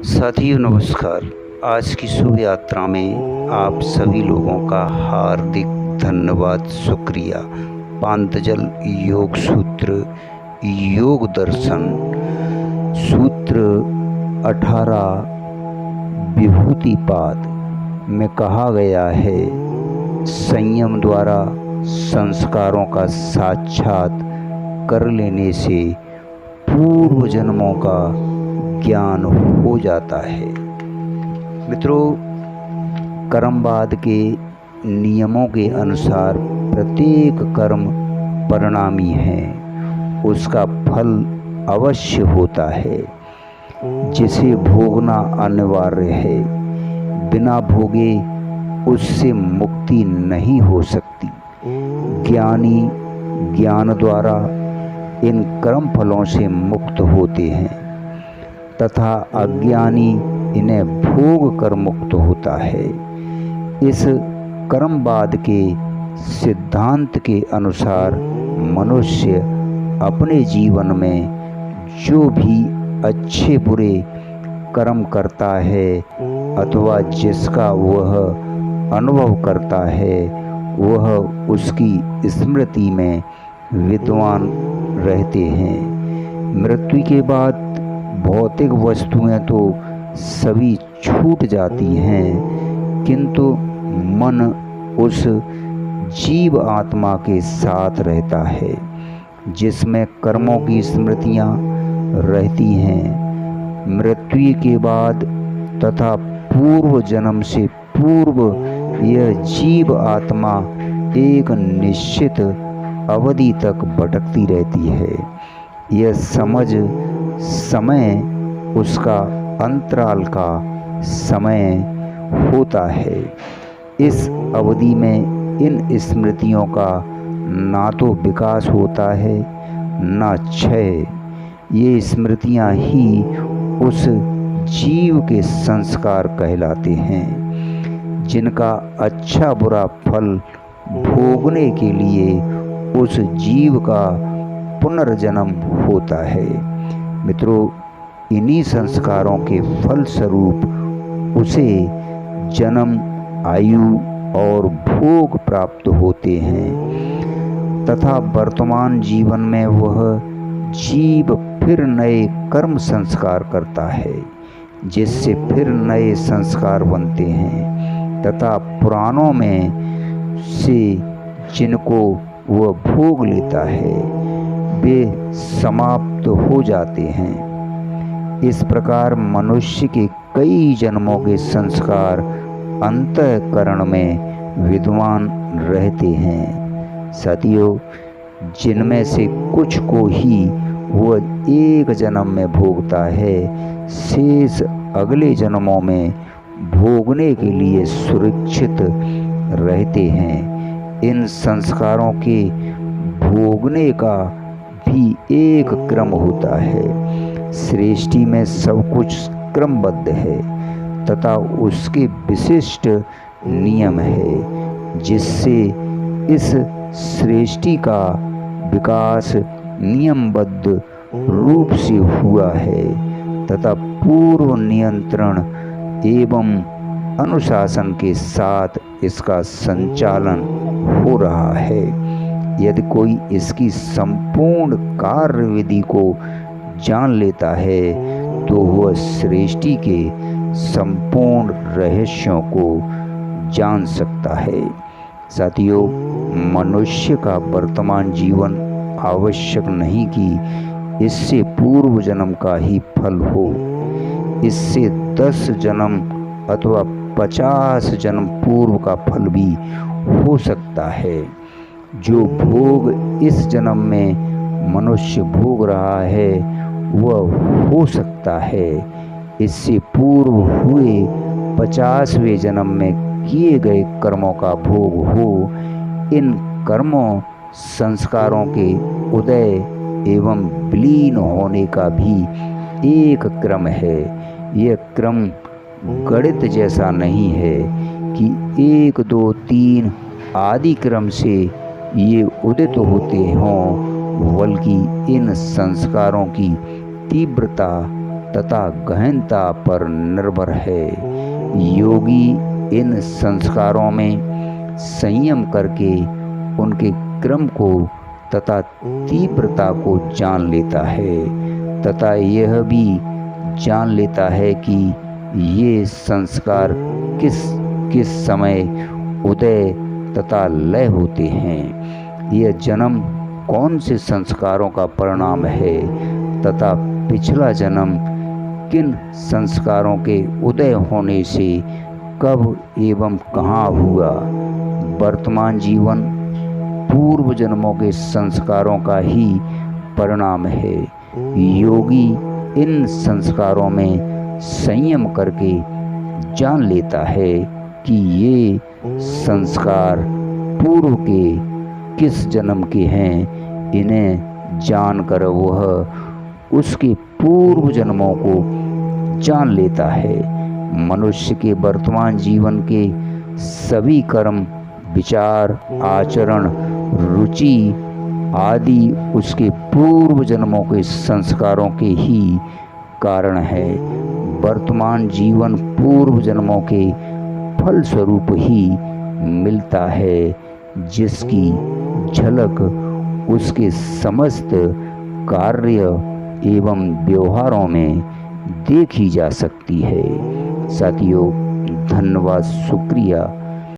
साथियों नमस्कार। आज की शुभ यात्रा में आप सभी लोगों का हार्दिक धन्यवाद, शुक्रिया। पांतजल योग सूत्र योग दर्शन सूत्र 18 विभूतिपाद में कहा गया है, संयम द्वारा संस्कारों का साक्षात कर लेने से पूर्व जन्मों का ज्ञान हो जाता है। मित्रों, कर्मवाद के नियमों के अनुसार प्रत्येक कर्म परिणामी है, उसका फल अवश्य होता है, जिसे भोगना अनिवार्य है। बिना भोगे उससे मुक्ति नहीं हो सकती। ज्ञानी ज्ञान द्वारा इन कर्म फलों से मुक्त होते हैं तथा अज्ञानी इन्हें भोग कर मुक्त होता है। इस कर्मवाद के सिद्धांत के अनुसार मनुष्य अपने जीवन में जो भी अच्छे बुरे कर्म करता है अथवा जिसका वह अनुभव करता है, वह उसकी स्मृति में विद्वान रहते हैं। मृत्यु के बाद भौतिक वस्तुएं तो सभी छूट जाती हैं, किंतु मन उस जीव आत्मा के साथ रहता है जिसमें कर्मों की स्मृतियां रहती हैं। मृत्यु के बाद तथा पूर्व जन्म से पूर्व यह जीव आत्मा एक निश्चित अवधि तक भटकती रहती है। यह समय उसका अंतराल का समय होता है। इस अवधि में इन स्मृतियों का ना तो विकास होता है ना क्षय। ये स्मृतियां ही उस जीव के संस्कार कहलाते हैं, जिनका अच्छा बुरा फल भोगने के लिए उस जीव का पुनर्जन्म होता है। मित्रों, इन्हीं संस्कारों के फल स्वरूप उसे जन्म, आयु और भोग प्राप्त होते हैं तथा वर्तमान जीवन में वह जीव फिर नए कर्म संस्कार करता है, जिससे फिर नए संस्कार बनते हैं तथा पुरानों में से जिनको वह भोग लेता है वे समाप्त हो जाते हैं। इस प्रकार मनुष्य के कई जन्मों के संस्कार अंतःकरण में विद्वान रहते हैं। साथियों, जिनमें से कुछ को ही वह एक जन्म में भोगता है, शेष अगले जन्मों में भोगने के लिए सुरक्षित रहते हैं। इन संस्कारों के भोगने का भी एक क्रम होता है। सृष्टि में सब कुछ क्रमबद्ध है तथा उसके विशिष्ट नियम है, जिससे इस सृष्टि का विकास नियमबद्ध रूप से हुआ है तथा पूर्व नियंत्रण एवं अनुशासन के साथ इसका संचालन हो रहा है। यदि कोई इसकी संपूर्ण कार्यविधि को जान लेता है तो वह सृष्टि के संपूर्ण रहस्यों को जान सकता है। साथियों, मनुष्य का वर्तमान जीवन आवश्यक नहीं कि इससे पूर्व जन्म का ही फल हो। इससे 10 जन्म अथवा 50 जन्म पूर्व का फल भी हो सकता है। जो भोग इस जन्म में मनुष्य भोग रहा है वह हो सकता है इससे पूर्व हुए 50वें जन्म में किए गए कर्मों का भोग हो। इन कर्मों संस्कारों के उदय एवं विलीन होने का भी एक क्रम है। यह क्रम गणित जैसा नहीं है कि 1 2 3 आदि क्रम से ये उदित होते हों, बल्कि इन संस्कारों की तीव्रता तथा गहनता पर निर्भर है। योगी इन संस्कारों में संयम करके उनके क्रम को तथा तीव्रता को जान लेता है तथा यह भी जान लेता है कि ये संस्कार किस किस समय उदय तथा लय होते हैं। यह जन्म कौन से संस्कारों का परिणाम है तथा पिछला जन्म किन संस्कारों के उदय होने से कब एवं कहाँ हुआ। वर्तमान जीवन पूर्व जन्मों के संस्कारों का ही परिणाम है। योगी इन संस्कारों में संयम करके जान लेता है कि ये संस्कार पूर्व के किस जन्म के हैं। इन्हें जानकर वह उसके पूर्व जन्मों को जान लेता है। मनुष्य के वर्तमान जीवन के सभी कर्म, विचार, आचरण, रुचि आदि उसके पूर्व जन्मों के संस्कारों के ही कारण है। वर्तमान जीवन पूर्व जन्मों के फल स्वरूप ही मिलता है, जिसकी झलक उसके समस्त कार्य एवं व्यवहारों में देखी जा सकती है। साथियों, धन्यवाद, शुक्रिया।